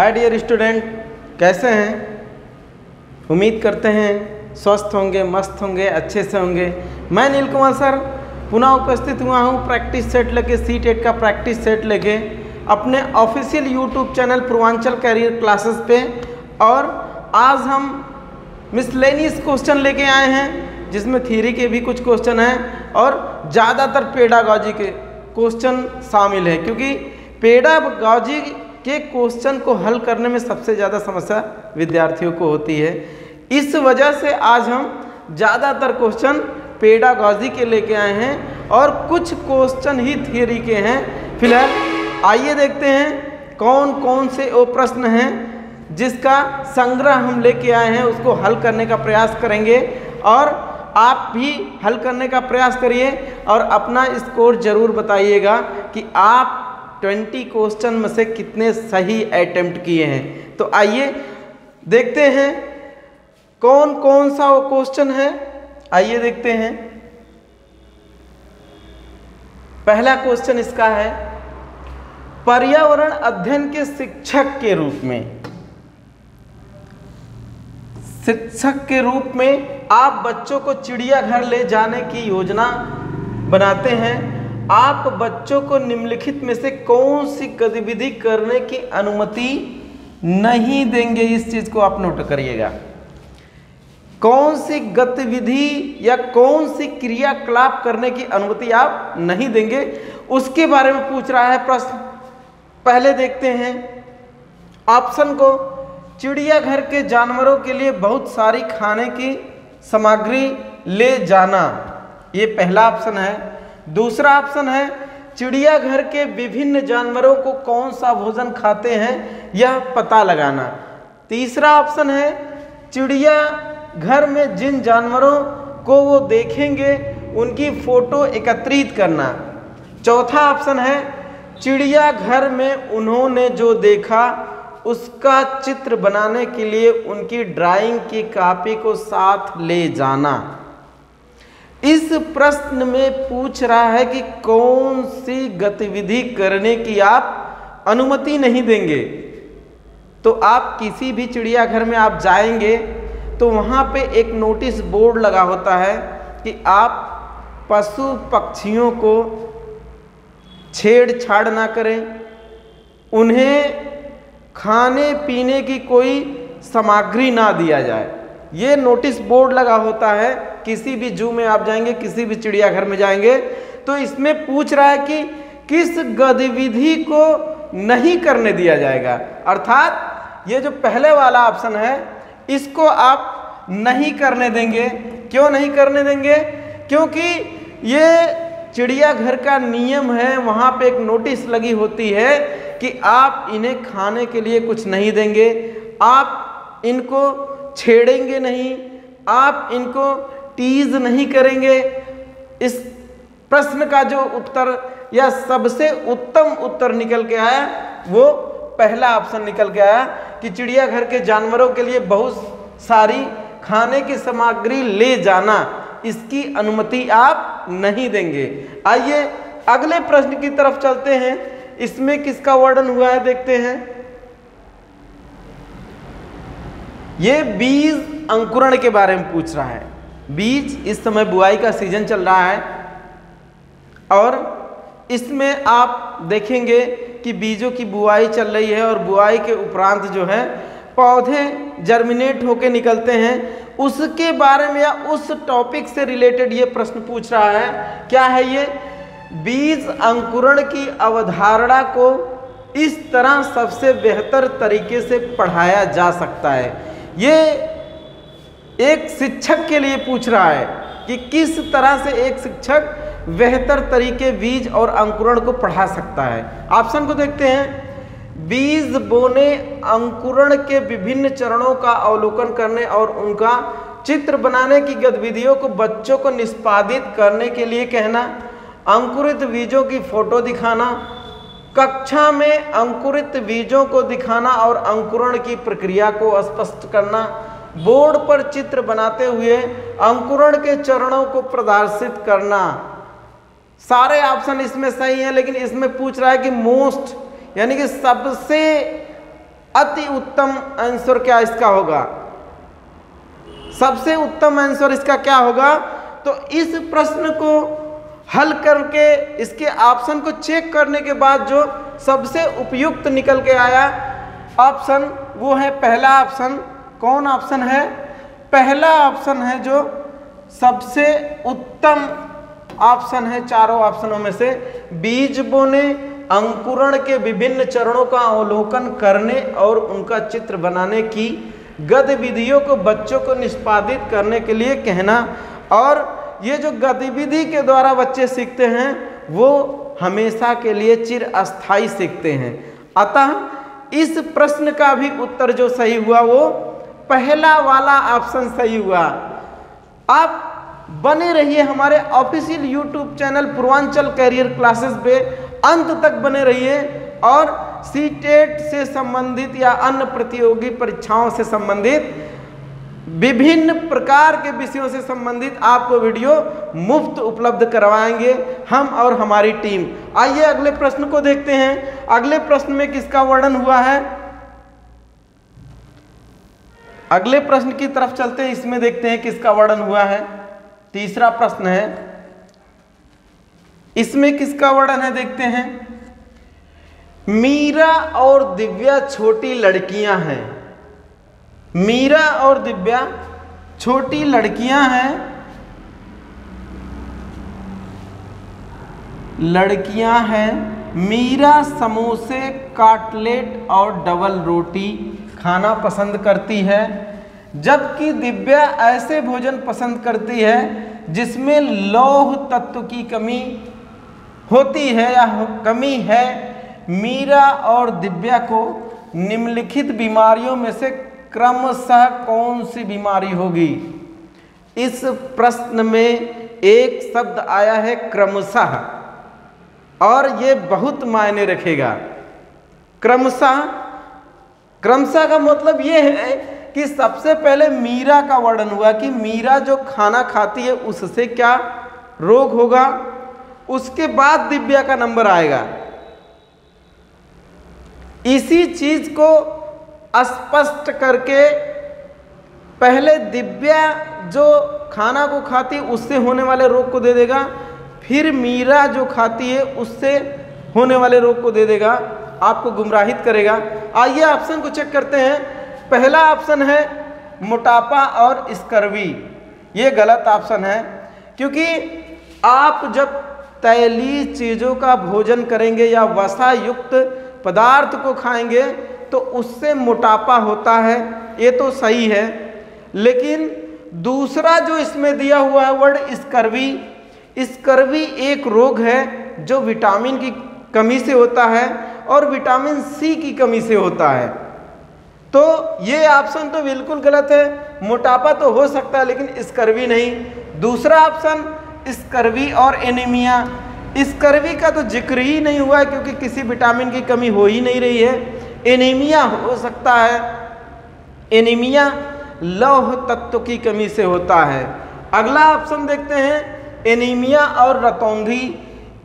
Hi dear student, कैसे हैं? उम्मीद करते हैं स्वस्थ होंगे, मस्त होंगे, अच्छे से होंगे। मैं नील कुमार सर पुनः उपस्थित हुआ हूँ प्रैक्टिस सेट लेके, C-TET का प्रैक्टिस सेट लेके अपने official YouTube channel Purvanchal career classes पे। और आज हम मिसलेनियस क्वेश्चन लेके आए हैं, जिसमें थ्योरी के भी कुछ क्वेश्चन हैं और ज़्यादातर पेडागॉजी के क्वेश्चन शामिल है, क्योंकि पेडागॉजी के क्वेश्चन को हल करने में सबसे ज़्यादा समस्या विद्यार्थियों को होती है। इस वजह से आज हम ज़्यादातर क्वेश्चन पेडागॉजी के लेके आए हैं और कुछ क्वेश्चन ही थ्योरी के हैं। फिलहाल आइए देखते हैं कौन कौन से वो प्रश्न हैं जिसका संग्रह हम लेके आए हैं, उसको हल करने का प्रयास करेंगे। और आप भी हल करने का प्रयास करिए और अपना स्कोर जरूर बताइएगा कि आप 20 क्वेश्चन में से कितने सही अटेम्प्ट किए हैं। तो आइए देखते हैं कौन कौन सा वो क्वेश्चन है। आइए देखते हैं। पहला क्वेश्चन इसका है, पर्यावरण अध्ययन के शिक्षक के रूप में, शिक्षक के रूप में आप बच्चों को चिड़ियाघर ले जाने की योजना बनाते हैं। आप बच्चों को निम्नलिखित में से कौन सी गतिविधि करने की अनुमति नहीं देंगे? इस चीज को आप नोट करिएगा। कौन सी गतिविधि या कौन सी क्रियाकलाप करने की अनुमति आप नहीं देंगे, उसके बारे में पूछ रहा है प्रश्न। पहले देखते हैं ऑप्शन को। चिड़ियाघर के जानवरों के लिए बहुत सारी खाने की सामग्री ले जाना, ये पहला ऑप्शन है। दूसरा ऑप्शन है, चिड़ियाघर के विभिन्न जानवरों को कौन सा भोजन खाते हैं यह पता लगाना। तीसरा ऑप्शन है, चिड़ियाघर में जिन जानवरों को वो देखेंगे उनकी फोटो एकत्रित करना। चौथा ऑप्शन है, चिड़ियाघर में उन्होंने जो देखा उसका चित्र बनाने के लिए उनकी ड्राइंग की कॉपी को साथ ले जाना। इस प्रश्न में पूछ रहा है कि कौन सी गतिविधि करने की आप अनुमति नहीं देंगे। तो आप किसी भी चिड़ियाघर में आप जाएंगे तो वहाँ पे एक नोटिस बोर्ड लगा होता है कि आप पशु पक्षियों को छेड़छाड़ ना करें, उन्हें खाने पीने की कोई सामग्री ना दिया जाए। ये नोटिस बोर्ड लगा होता है किसी भी जू में आप जाएंगे, किसी भी चिड़ियाघर में जाएंगे तो इसमें पूछ रहा है कि किस गतिविधि को नहीं करने दिया जाएगा। अर्थात ये जो पहले वाला ऑप्शन है इसको आप नहीं करने देंगे। क्यों नहीं करने देंगे? क्योंकि ये चिड़ियाघर का नियम है, वहाँ पे एक नोटिस लगी होती है कि आप इन्हें खाने के लिए कुछ नहीं देंगे, आप इनको छेड़ेंगे नहीं, आप इनको टीज नहीं करेंगे। इस प्रश्न का जो उत्तर या सबसे उत्तम उत्तर निकल के आया वो पहला ऑप्शन निकल के आया कि चिड़ियाघर के जानवरों के लिए बहुत सारी खाने की सामग्री ले जाना, इसकी अनुमति आप नहीं देंगे। आइए अगले प्रश्न की तरफ चलते हैं। इसमें किसका वर्णन हुआ है देखते हैं। ये बीज अंकुरण के बारे में पूछ रहा है। बीज, इस समय बुआई का सीजन चल रहा है और इसमें आप देखेंगे कि बीजों की बुआई चल रही है और बुआई के उपरांत जो है पौधे जर्मिनेट होके निकलते हैं। उसके बारे में या उस टॉपिक से रिलेटेड ये प्रश्न पूछ रहा है। क्या है ये? बीज अंकुरण की अवधारणा को इस तरह सबसे बेहतर तरीके से पढ़ाया जा सकता है। ये एक शिक्षक के लिए पूछ रहा है कि किस तरह से एक शिक्षक बेहतर तरीके बीज और अंकुरण को पढ़ा सकता है। ऑप्शन को देखते हैं। बीज बोने, अंकुरण के विभिन्न चरणों का अवलोकन करने और उनका चित्र बनाने की गतिविधियों को बच्चों को निष्पादित करने के लिए कहना, अंकुरित बीजों की फोटो दिखाना, कक्षा में अंकुरित बीजों को दिखाना और अंकुरण की प्रक्रिया को स्पष्ट करना, बोर्ड पर चित्र बनाते हुए अंकुरण के चरणों को प्रदर्शित करना। सारे ऑप्शन इसमें सही हैं, लेकिन इसमें पूछ रहा है कि मोस्ट यानी कि सबसे अति उत्तम आंसर क्या इसका होगा? सबसे उत्तम आंसर इसका क्या होगा? तो इस प्रश्न को हल करके इसके ऑप्शन को चेक करने के बाद जो सबसे उपयुक्त निकल के आया ऑप्शन वो है पहला ऑप्शन। कौन ऑप्शन है? पहला ऑप्शन है जो सबसे उत्तम ऑप्शन है चारों ऑप्शनों में से। बीज बोने, अंकुरण के विभिन्न चरणों का अवलोकन करने और उनका चित्र बनाने की गतिविधियों को बच्चों को निष्पादित करने के लिए कहना। और ये जो गतिविधि के द्वारा बच्चे सीखते हैं वो हमेशा के लिए चिरस्थायी सीखते हैं। अतः इस प्रश्न का भी उत्तर जो सही हुआ वो पहला वाला ऑप्शन सही हुआ। आप बने रहिए हमारे official YouTube channel Purvanchal career classes पे, अंत तक बने रहिए और सीटेट से संबंधित या अन्य प्रतियोगी परीक्षाओं से संबंधित विभिन्न प्रकार के विषयों से संबंधित आपको वीडियो मुफ्त उपलब्ध करवाएंगे हम और हमारी टीम। आइए अगले प्रश्न को देखते हैं। अगले प्रश्न में किसका वर्णन हुआ है? अगले प्रश्न की तरफ चलते हैं, इसमें देखते हैं किसका वर्णन हुआ है। तीसरा प्रश्न है, इसमें किसका वर्णन है देखते हैं। मीरा और दिव्या छोटी लड़कियां हैं। मीरा और दिव्या छोटी लड़कियां हैं। मीरा समोसे, काटलेट और डबल रोटी खाना पसंद करती है, जबकि दिव्या ऐसे भोजन पसंद करती है जिसमें लौह तत्व की कमी होती है या कमी है। मीरा और दिव्या को निम्नलिखित बीमारियों में से क्रमशः कौन सी बीमारी होगी? इस प्रश्न में एक शब्द आया है क्रमशः, और ये बहुत मायने रखेगा। क्रमशः का मतलब ये है कि सबसे पहले मीरा का वर्णन हुआ कि मीरा जो खाना खाती है उससे क्या रोग होगा, उसके बाद दिव्या का नंबर आएगा। इसी चीज को स्पष्ट करके पहले दिव्या जो खाना को खाती है उससे होने वाले रोग को दे देगा, फिर मीरा जो खाती है उससे होने वाले रोग को दे देगा, आपको गुमराहित करेगा। आइए ऑप्शन को चेक करते हैं। पहला ऑप्शन है मोटापा और स्कर्वी। ये गलत ऑप्शन है, क्योंकि आप जब तैलीय चीज़ों का भोजन करेंगे या वसा युक्त पदार्थ को खाएंगे तो उससे मोटापा होता है, ये तो सही है। लेकिन दूसरा जो इसमें दिया हुआ है वर्ड स्कर्वी एक रोग है जो विटामिन की कमी से होता है और विटामिन सी की कमी से होता है। तो ये ऑप्शन तो बिल्कुल गलत है। मोटापा तो हो सकता है लेकिन स्कर्वी नहीं। दूसरा ऑप्शन स्कर्वी और एनीमिया। स्कर्वी का तो जिक्र ही नहीं हुआ है क्योंकि किसी विटामिन की कमी हो ही नहीं रही है। एनीमिया हो सकता है, एनीमिया लौह तत्व की कमी से होता है। अगला ऑप्शन देखते हैं एनीमिया और रतौंधी।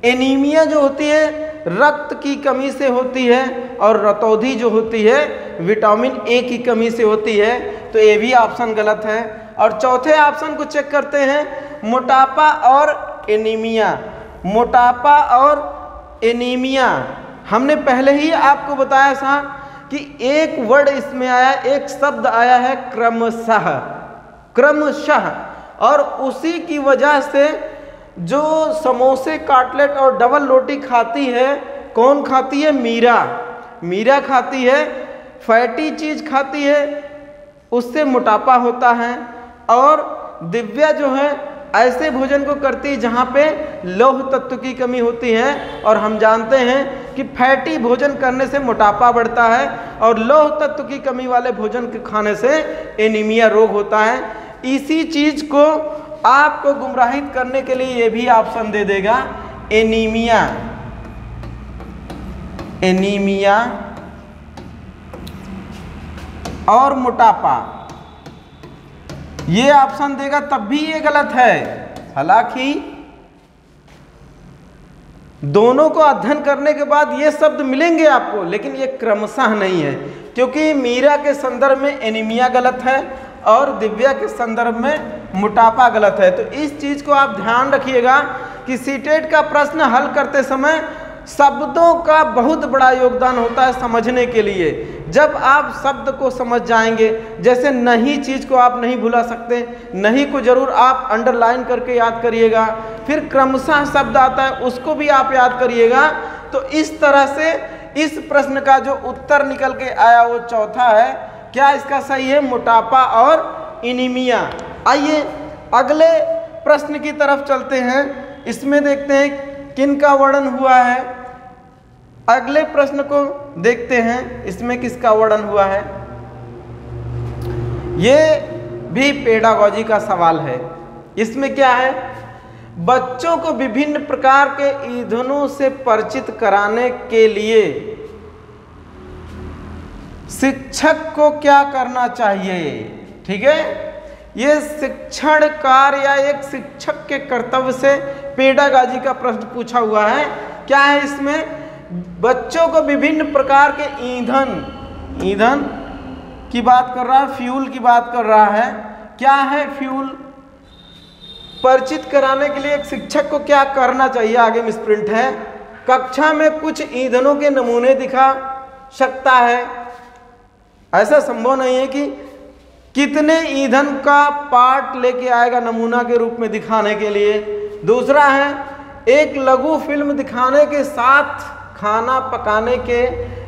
एनीमिया जो होती है रक्त की कमी से होती है और रतौंधी जो होती है विटामिन ए की कमी से होती है, तो ये भी ऑप्शन गलत है। और चौथे ऑप्शन को चेक करते हैं मोटापा और एनीमिया। मोटापा और एनीमिया हमने पहले ही आपको बताया था कि एक वर्ड इसमें आया, एक शब्द आया है क्रमशः, और उसी की वजह से जो समोसे, काटलेट और डबल रोटी खाती है, कौन खाती है? मीरा खाती है, फैटी चीज खाती है, उससे मोटापा होता है। और दिव्या जो है ऐसे भोजन को करती है जहाँ पे लौह तत्व की कमी होती है, और हम जानते हैं कि फैटी भोजन करने से मोटापा बढ़ता है और लौह तत्व की कमी वाले भोजन के खाने से एनीमिया रोग होता है। इसी चीज को आपको गुमराहित करने के लिए ये भी ऑप्शन दे देगा एनीमिया और मोटापा, ये ऑप्शन देगा, तब भी ये गलत है। हालांकि दोनों को अध्ययन करने के बाद ये शब्द मिलेंगे आपको, लेकिन ये क्रमशः नहीं है, क्योंकि मीरा के संदर्भ में एनीमिया गलत है और दिव्या के संदर्भ में मोटापा गलत है। तो इस चीज को आप ध्यान रखिएगा कि सीटेट का प्रश्न हल करते समय शब्दों का बहुत बड़ा योगदान होता है समझने के लिए। जब आप शब्द को समझ जाएंगे, जैसे नहीं चीज को आप नहीं भुला सकते, नहीं को जरूर आप अंडरलाइन करके याद करिएगा, फिर क्रमशः शब्द आता है उसको भी आप याद करिएगा। तो इस तरह से इस प्रश्न का जो उत्तर निकल के आया वो चौथा है। क्या इसका सही है? मोटापा और एनीमिया। आइए अगले प्रश्न की तरफ चलते हैं, इसमें देखते हैं किन का वर्णन हुआ है। अगले प्रश्न को देखते हैं, इसमें किसका वर्णन हुआ है। ये भी पेडागॉजी का सवाल है। इसमें क्या है? बच्चों को विभिन्न प्रकार के ईंधनों से परिचित कराने के लिए शिक्षक को क्या करना चाहिए? ठीक है, ये शिक्षण कार्य या एक शिक्षक के कर्तव्य से पेडागॉजी का प्रश्न पूछा हुआ है। क्या है इसमें? बच्चों को विभिन्न प्रकार के ईंधन की बात कर रहा है, फ्यूल की बात कर रहा है। क्या है फ्यूल? परिचित कराने के लिए एक शिक्षक को क्या करना चाहिए? आगे में स्प्रिंट है। कक्षा में कुछ ईंधनों के नमूने दिखा सकता है। ऐसा संभव नहीं है कि कितने ईंधन का पार्ट लेके आएगा नमूना के रूप में दिखाने के लिए। दूसरा है, एक लघु फिल्म दिखाने के साथ खाना पकाने के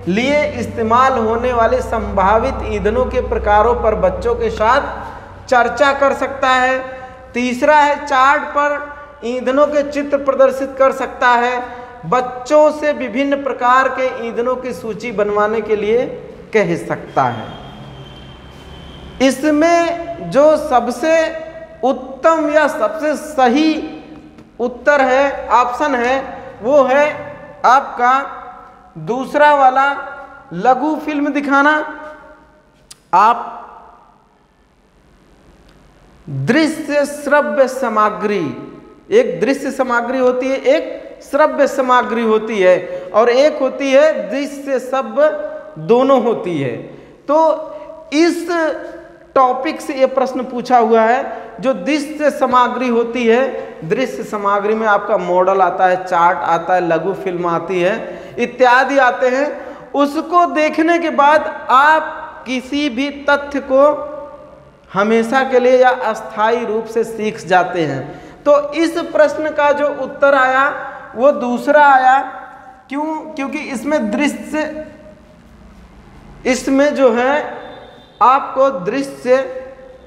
लिए इस्तेमाल होने वाले संभावित ईंधनों के प्रकारों पर बच्चों के साथ चर्चा कर सकता है। तीसरा है, चार्ट पर ईंधनों के चित्र प्रदर्शित कर सकता है। बच्चों से विभिन्न प्रकार के ईंधनों की सूची बनवाने के लिए कह सकता है। इसमें जो सबसे उत्तम या सबसे सही उत्तर है, ऑप्शन है, वो है आपका दूसरा वाला, लघु फिल्म दिखाना। आप दृश्य श्रव्य सामग्री, एक दृश्य सामग्री होती है, एक श्रव्य सामग्री होती है, और एक होती है दृश्य श्रव्य, दोनों होती है। तो इस टॉपिक से ये प्रश्न पूछा हुआ है। जो दृश्य सामग्री होती है, दृश्य सामग्री में आपका मॉडल आता है, चार्ट आता है, लघु फिल्म आती है, इत्यादि आते हैं। उसको देखने के बाद आप किसी भी तथ्य को हमेशा के लिए या अस्थायी रूप से सीख जाते हैं। तो इस प्रश्न का जो उत्तर आया वो दूसरा आया। क्यों? क्योंकि इसमें दृश्य, इसमें जो है आपको दृश्य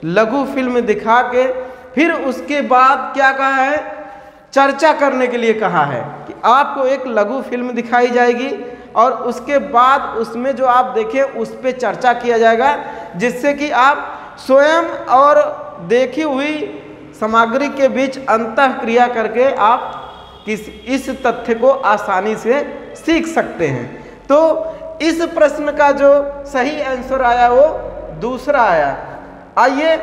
लघु फिल्म दिखा के फिर उसके बाद क्या कहा है? चर्चा करने के लिए कहा है कि आपको एक लघु फिल्म दिखाई जाएगी और उसके बाद उसमें जो आप देखें उस पर चर्चा किया जाएगा, जिससे कि आप स्वयं और देखी हुई सामग्री के बीच अंतःक्रिया करके आप इस तथ्य को आसानी से सीख सकते हैं। तो इस प्रश्न का जो सही आंसर आया वो दूसरा आया। आइए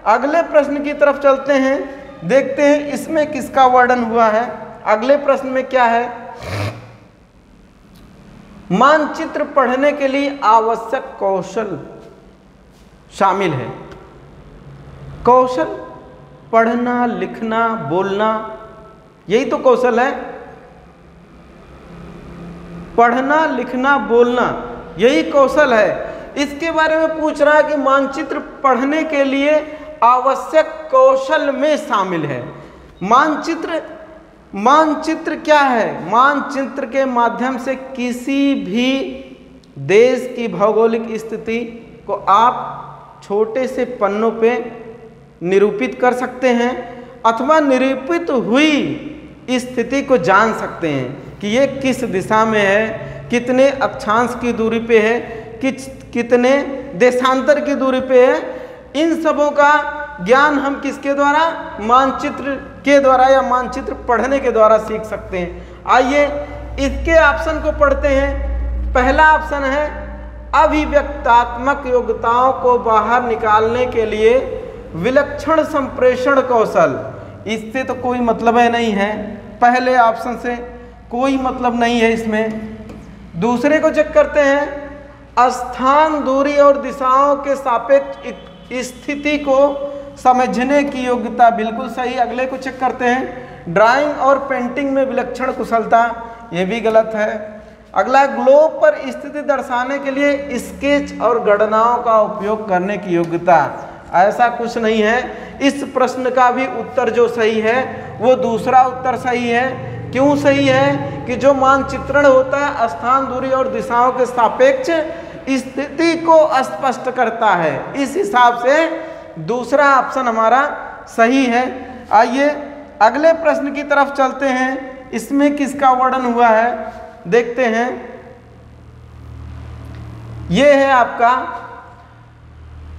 अगले प्रश्न की तरफ चलते हैं, देखते हैं इसमें किसका वर्णन हुआ है। अगले प्रश्न में क्या है? मानचित्र पढ़ने के लिए आवश्यक कौशल शामिल है। कौशल पढ़ना, लिखना, बोलना, यही तो कौशल है। पढ़ना, लिखना, बोलना, यही कौशल है। इसके बारे में पूछ रहा है कि मानचित्र पढ़ने के लिए आवश्यक कौशल में शामिल है। मानचित्र क्या है? मानचित्र के माध्यम से किसी भी देश की भौगोलिक स्थिति को आप छोटे से पन्नों पे निरूपित कर सकते हैं, अथवा निरूपित हुई स्थिति को जान सकते हैं कि ये किस दिशा में है, कितने अक्षांश की दूरी पे है, कितने देशांतर की दूरी पे है। इन सबों का ज्ञान हम किसके द्वारा? मानचित्र के द्वारा या मानचित्र पढ़ने के द्वारा सीख सकते हैं। आइए इसके ऑप्शन को पढ़ते हैं। पहला ऑप्शन है अभिव्यक्तात्मक योग्यताओं को बाहर निकालने के लिए विलक्षण संप्रेषण कौशल। इससे तो कोई मतलब है नहीं है पहले ऑप्शन से। कोई मतलब नहीं है इसमें। दूसरे को चेक करते हैं, स्थान, दूरी और दिशाओं के सापेक्ष स्थिति को समझने की योग्यता, बिल्कुल सही। अगले को चेक करते हैं, ड्राइंग और पेंटिंग में विलक्षण कुशलता, ये भी गलत है। अगला, ग्लोब पर स्थिति दर्शाने के लिए स्केच और गणनाओं का उपयोग करने की योग्यता, ऐसा कुछ नहीं है। इस प्रश्न का भी उत्तर जो सही है वो दूसरा उत्तर सही है। क्यों सही है? कि जो मानचित्रण होता है स्थान, दूरी और दिशाओं के सापेक्ष स्थिति को स्पष्ट करता है, इस हिसाब से दूसरा ऑप्शन हमारा सही है। आइए अगले प्रश्न की तरफ चलते हैं, इसमें किसका वर्णन हुआ है देखते हैं। यह है आपका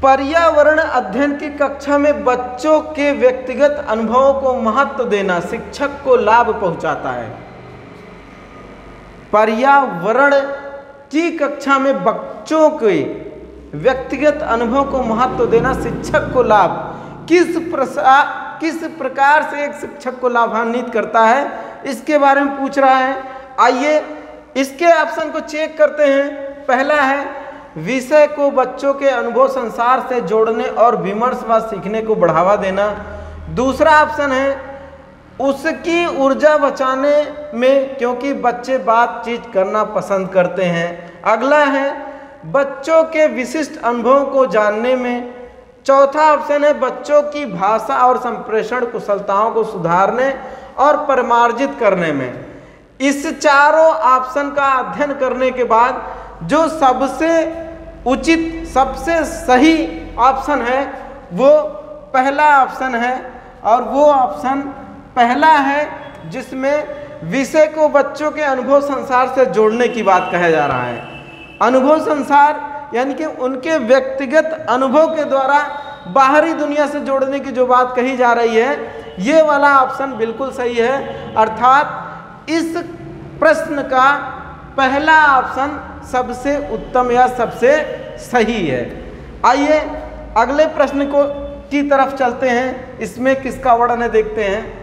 पर्यावरण अध्ययन की कक्षा में बच्चों के व्यक्तिगत अनुभवों को महत्व देना शिक्षक को लाभ पहुंचाता है। पर्यावरण की कक्षा में बच्चों के व्यक्तिगत अनुभव को महत्व देना शिक्षक को लाभ, किस प्रकार से एक शिक्षक को लाभान्वित करता है, इसके बारे में पूछ रहा है। आइए इसके ऑप्शन को चेक करते हैं। पहला है विषय को बच्चों के अनुभव संसार से जोड़ने और विमर्श व सीखने को बढ़ावा देना। दूसरा ऑप्शन है उसकी ऊर्जा बचाने में, क्योंकि बच्चे बातचीत करना पसंद करते हैं। अगला है बच्चों के विशिष्ट अनुभवों को जानने में। चौथा ऑप्शन है बच्चों की भाषा और संप्रेषण कुशलताओं को सुधारने और परिमार्जित करने में। इस चारों ऑप्शन का अध्ययन करने के बाद जो सबसे उचित, सबसे सही ऑप्शन है वो पहला ऑप्शन है, और वो ऑप्शन पहला है जिसमें विषय को बच्चों के अनुभव संसार से जोड़ने की बात कहा जा रहा है। अनुभव संसार यानी कि उनके व्यक्तिगत अनुभव के द्वारा बाहरी दुनिया से जोड़ने की जो बात कही जा रही है, ये वाला ऑप्शन बिल्कुल सही है। अर्थात इस प्रश्न का पहला ऑप्शन सबसे उत्तम या सबसे सही है। आइए अगले प्रश्न की तरफ चलते हैं, इसमें किसका वर्णन है देखते हैं।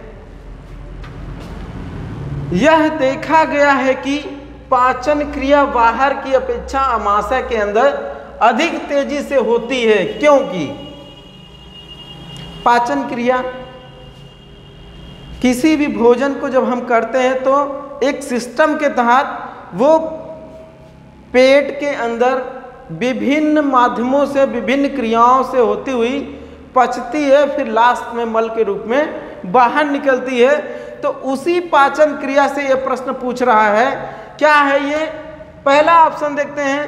यह देखा गया है कि पाचन क्रिया बाहर की अपेक्षा आमाशय के अंदर अधिक तेजी से होती है, क्योंकि पाचन क्रिया, किसी भी भोजन को जब हम करते हैं तो एक सिस्टम के तहत वो पेट के अंदर विभिन्न माध्यमों से, विभिन्न क्रियाओं से होती हुई पचती है, फिर लास्ट में मल के रूप में बाहर निकलती है। तो उसी पाचन क्रिया से यह प्रश्न पूछ रहा है। क्या है ये? पहला ऑप्शन देखते हैं,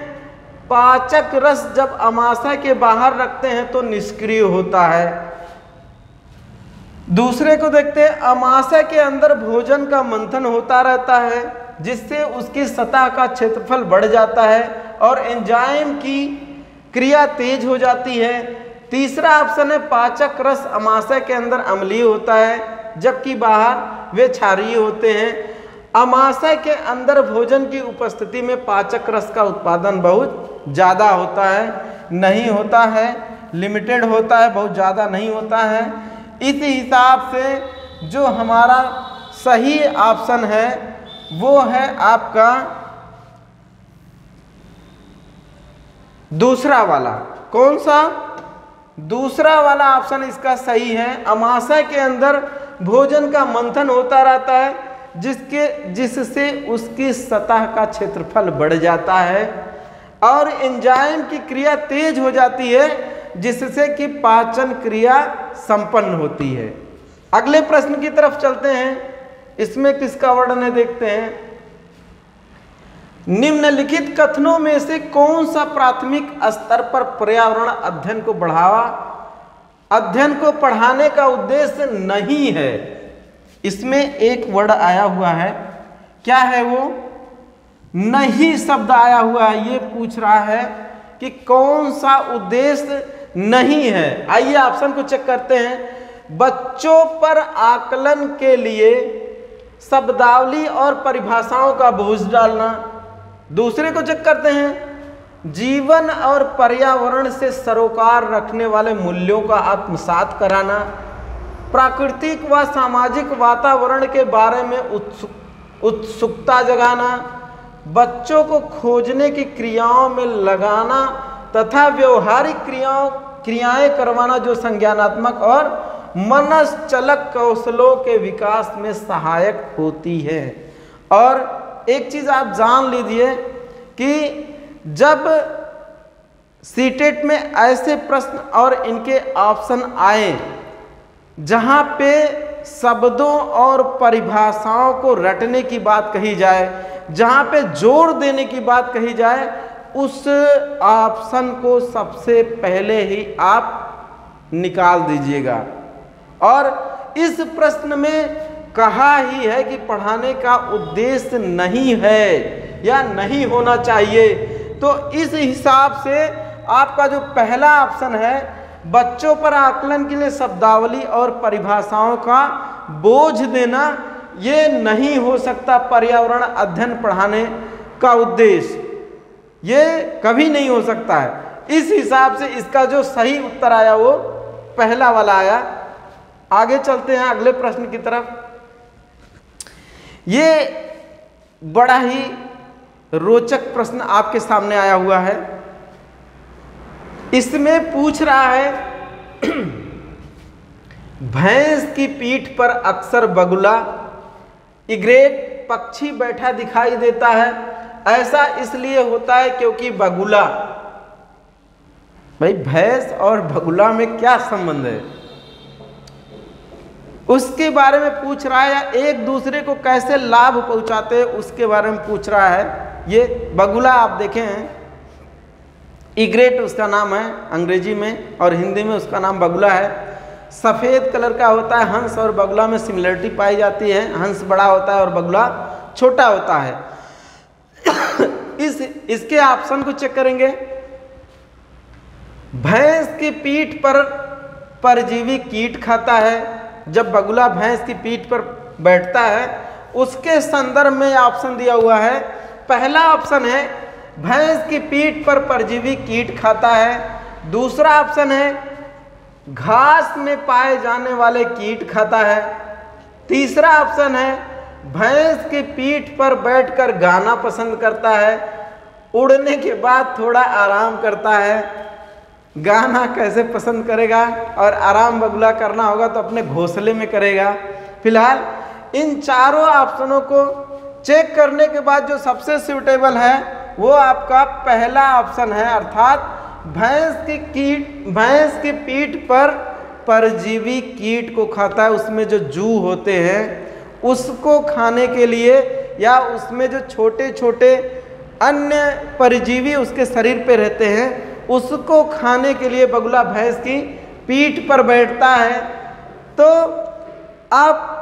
पाचक रस जब आमाशय के बाहर रखते हैं तो निष्क्रिय होता है। दूसरे को देखते हैं, आमाशय के अंदर भोजन का मंथन होता रहता है जिससे उसकी सतह का क्षेत्रफल बढ़ जाता है और एंजाइम की क्रिया तेज हो जाती है। तीसरा ऑप्शन है, पाचक रस आमाशय के अंदर अम्लीय होता है जबकि बाहर वे क्षारीय होते हैं। आमाशय के अंदर भोजन की उपस्थिति में पाचक रस का उत्पादन बहुत ज़्यादा होता है, नहीं होता है, लिमिटेड होता है, बहुत ज़्यादा नहीं होता है। इस हिसाब से जो हमारा सही ऑप्शन है वो है आपका दूसरा वाला। कौन सा? दूसरा वाला ऑप्शन इसका सही है। आमाशय के अंदर भोजन का मंथन होता रहता है जिससे उसकी सतह का क्षेत्रफल बढ़ जाता है और एंजाइम की क्रिया तेज हो जाती है जिससे कि पाचन क्रिया संपन्न होती है। अगले प्रश्न की तरफ चलते हैं, इसमें किसका वर्णन है देखते हैं। निम्नलिखित कथनों में से कौन सा प्राथमिक स्तर पर पर्यावरण अध्ययन को पढ़ाने का उद्देश्य नहीं है? इसमें एक वर्ड आया हुआ है, क्या है वो? नहीं शब्द आया हुआ है। ये पूछ रहा है कि कौन सा उद्देश्य नहीं है। आइए ऑप्शन को चेक करते हैं। बच्चों पर आकलन के लिए शब्दावली और परिभाषाओं का बोझ डालना। दूसरे को चेक करते हैं, जीवन और पर्यावरण से सरोकार रखने वाले मूल्यों का आत्मसात कराना। प्राकृतिक व सामाजिक वातावरण के बारे में उत्सुकता जगाना, बच्चों को खोजने की क्रियाओं में लगाना तथा व्यवहारिक क्रियाएं करवाना जो संज्ञानात्मक और मनश्चलक कौशलों के विकास में सहायक होती है। और एक चीज आप जान लीजिए कि जब सीटेट में ऐसे प्रश्न और इनके ऑप्शन आए जहां पे शब्दों और परिभाषाओं को रटने की बात कही जाए, जहां पे जोर देने की बात कही जाए, उस ऑप्शन को सबसे पहले ही आप निकाल दीजिएगा। और इस प्रश्न में कहा ही है कि पढ़ाने का उद्देश्य नहीं है या नहीं होना चाहिए। तो इस हिसाब से आपका जो पहला ऑप्शन है, बच्चों पर आकलन के लिए शब्दावली और परिभाषाओं का बोझ देना, ये नहीं हो सकता पर्यावरण अध्ययन पढ़ाने का उद्देश्य, ये कभी नहीं हो सकता है। इस हिसाब से इसका जो सही उत्तर आया वो पहला वाला आया। आगे चलते हैं अगले प्रश्न की तरफ। ये बड़ा ही रोचक प्रश्न आपके सामने आया हुआ है। इसमें पूछ रहा है भैंस की पीठ पर अक्सर बगुला इग्रेट पक्षी बैठा दिखाई देता है। ऐसा इसलिए होता है क्योंकि बगुला, भाई भैंस और बगुला में क्या संबंध है, उसके बारे में पूछ रहा है, या एक दूसरे को कैसे लाभ पहुंचाते हैं उसके बारे में पूछ रहा है। ये बगुला आप देखें हैं, इग्रेट उसका नाम है अंग्रेजी में, और हिंदी में उसका नाम बगुला है। सफ़ेद कलर का होता है। हंस और बगुला में सिमिलरिटी पाई जाती है, हंस बड़ा होता है और बगुला छोटा होता है। इसके ऑप्शन को चेक करेंगे। भैंस की पीठ पर परजीवी कीट खाता है। जब बगुला भैंस की पीठ पर बैठता है उसके संदर्भ में ऑप्शन दिया हुआ है। पहला ऑप्शन है भैंस की पीठ पर परजीवी कीट खाता है। दूसरा ऑप्शन है घास में पाए जाने वाले कीट खाता है। तीसरा ऑप्शन है भैंस की पीठ पर बैठकर गाना पसंद करता है, उड़ने के बाद थोड़ा आराम करता है। गाना कैसे पसंद करेगा, और आराम बगुला करना होगा तो अपने घोंसले में करेगा। फिलहाल इन चारों ऑप्शनों को चेक करने के बाद जो सबसे सूटेबल है वो आपका पहला ऑप्शन है, अर्थात भैंस की पीठ पर परजीवी कीट को खाता है। उसमें जो जू होते हैं उसको खाने के लिए, या उसमें जो छोटे छोटे अन्य परजीवी उसके शरीर पे रहते हैं उसको खाने के लिए बगुला भैंस की पीठ पर बैठता है। तो आप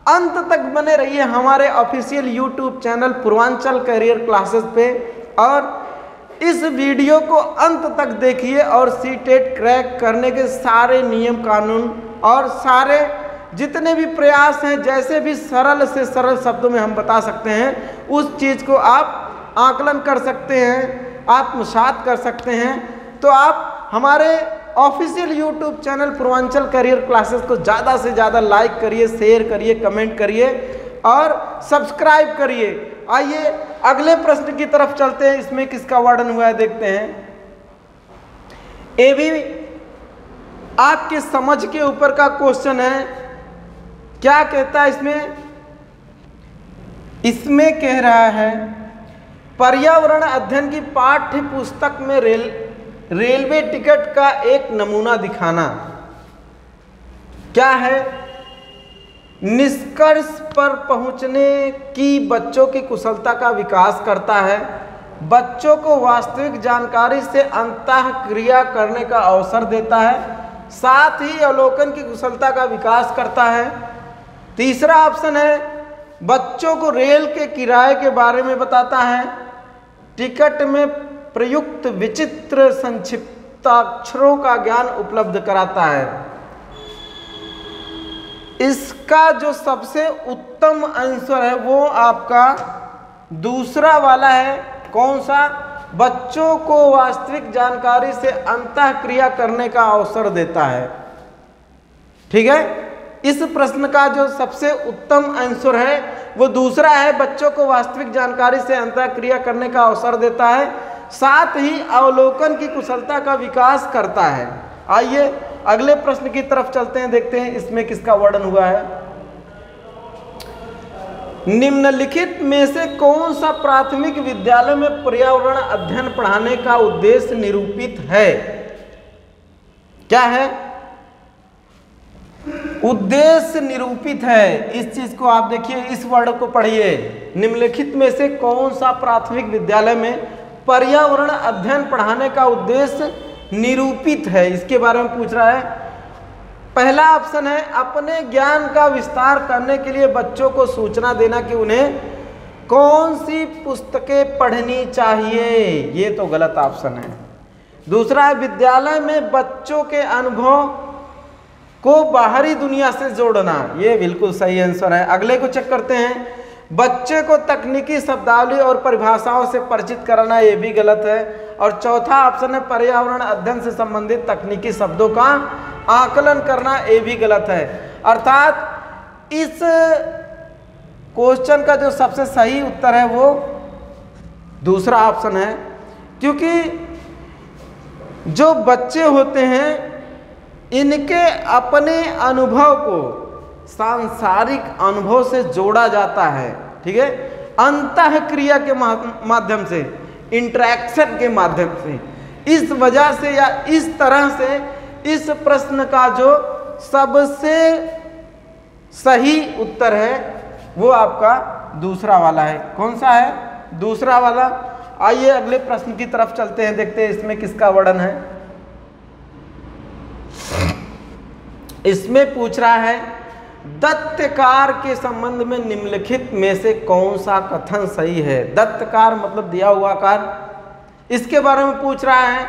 अंत तक बने रहिए हमारे official YouTube channel Purvanchal career classes पे, और इस वीडियो को अंत तक देखिए और सीटेट क्रैक करने के सारे नियम कानून और सारे जितने भी प्रयास हैं, जैसे भी सरल से सरल शब्दों में हम बता सकते हैं, उस चीज़ को आप आकलन कर सकते हैं, आत्मसात कर सकते हैं। तो आप हमारे official YouTube channel Purvanchal career classes को ज़्यादा से ज़्यादा लाइक करिए, शेयर करिए, कमेंट करिए और सब्सक्राइब करिए। आइए अगले प्रश्न की तरफ चलते हैं। इसमें किसका वर्णन हुआ है देखते हैं। ये भी आपके समझ के ऊपर का क्वेश्चन है। क्या कहता है इसमें कह रहा है पर्यावरण अध्ययन की पाठ्य पुस्तक में रेलवे टिकट का एक नमूना दिखाना। क्या है? निष्कर्ष पर पहुंचने की बच्चों की कुशलता का विकास करता है, बच्चों को वास्तविक जानकारी से अंतःक्रिया करने का अवसर देता है, साथ ही अवलोकन की कुशलता का विकास करता है। तीसरा ऑप्शन है बच्चों को रेल के किराए के बारे में बताता है, टिकट में प्रयुक्त विचित्र संक्षिप्ताक्षरों का ज्ञान उपलब्ध कराता है। इसका जो सबसे उत्तम आंसर है वो आपका दूसरा वाला है। कौन सा? बच्चों को वास्तविक जानकारी से अंतःक्रिया करने का अवसर देता है। ठीक है, इस प्रश्न का जो सबसे उत्तम आंसर है वो दूसरा है बच्चों को वास्तविक जानकारी से अंतःक्रिया करने का अवसर देता है, साथ ही अवलोकन की कुशलता का विकास करता है। आइए अगले प्रश्न की तरफ चलते हैं, देखते हैं इसमें किसका वर्णन हुआ है। निम्नलिखित में से कौन सा प्राथमिक विद्यालय में पर्यावरण अध्ययन पढ़ाने का उद्देश्य निरूपित है? क्या है? उद्देश्य निरूपित है। इस चीज को आप देखिए, इस वर्ड को पढ़िए। निम्नलिखित में से कौन सा प्राथमिक विद्यालय में पर्यावरण अध्ययन पढ़ाने का उद्देश्य निरूपित है, इसके बारे में पूछ रहा है। पहला ऑप्शन है अपने ज्ञान का विस्तार करने के लिए बच्चों को सूचना देना कि उन्हें कौन सी पुस्तकें पढ़नी चाहिए, ये तो गलत ऑप्शन है। दूसरा है विद्यालय में बच्चों के अनुभव को बाहरी दुनिया से जोड़ना, ये बिल्कुल सही आंसर है। अगले को चेक करते हैं, बच्चे को तकनीकी शब्दावली और परिभाषाओं से परिचित कराना, ये भी गलत है। और चौथा ऑप्शन है पर्यावरण अध्ययन से संबंधित तकनीकी शब्दों का आकलन करना, ये भी गलत है। अर्थात इस क्वेश्चन का जो सबसे सही उत्तर है वो दूसरा ऑप्शन है, क्योंकि जो बच्चे होते हैं इनके अपने अनुभव को सांसारिक अनुभव से जोड़ा जाता है, ठीक है, अंतःक्रिया के माध्यम से, इंटरेक्शन के माध्यम से। इस वजह से या इस तरह से इस प्रश्न का जो सबसे सही उत्तर है वो आपका दूसरा वाला है। कौन सा है? दूसरा वाला। आइए अगले प्रश्न की तरफ चलते हैं, देखते हैं इसमें किसका वर्णन है। इसमें पूछ रहा है दत्तकार के संबंध में निम्नलिखित में से कौन सा कथन सही है। दत्तकार मतलब दिया हुआ कार, इसके बारे में पूछ रहा है।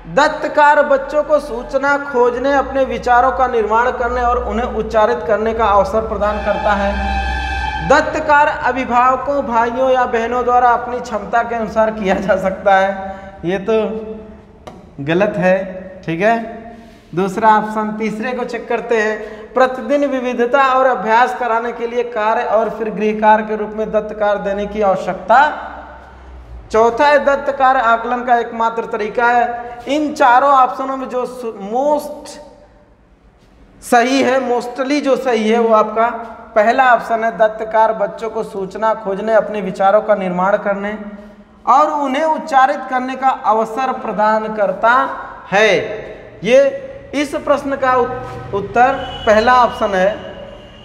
दत्तकार बच्चों को सूचना खोजने, अपने विचारों का निर्माण करने और उन्हें उच्चारित करने का अवसर प्रदान करता है। दत्तकार अभिभावकों, भाइयों या बहनों द्वारा अपनी क्षमता के अनुसार किया जा सकता है, ये तो गलत है, ठीक है। दूसरा ऑप्शन। तीसरे को चेक करते हैं, प्रतिदिन विविधता और अभ्यास कराने के लिए कार्य और फिर गृहकार के रूप में दत्तकार देने की आवश्यकता। चौथा है दत्तकार आकलन का एकमात्र तरीका है। इन चारों ऑप्शनों में जो मोस्ट सही है, मोस्टली जो सही है वो आपका पहला ऑप्शन है। दत्तकार बच्चों को सूचना खोजने, अपने विचारों का निर्माण करने और उन्हें उच्चारित करने का अवसर प्रदान करता है। ये इस प्रश्न का उत्तर पहला ऑप्शन है।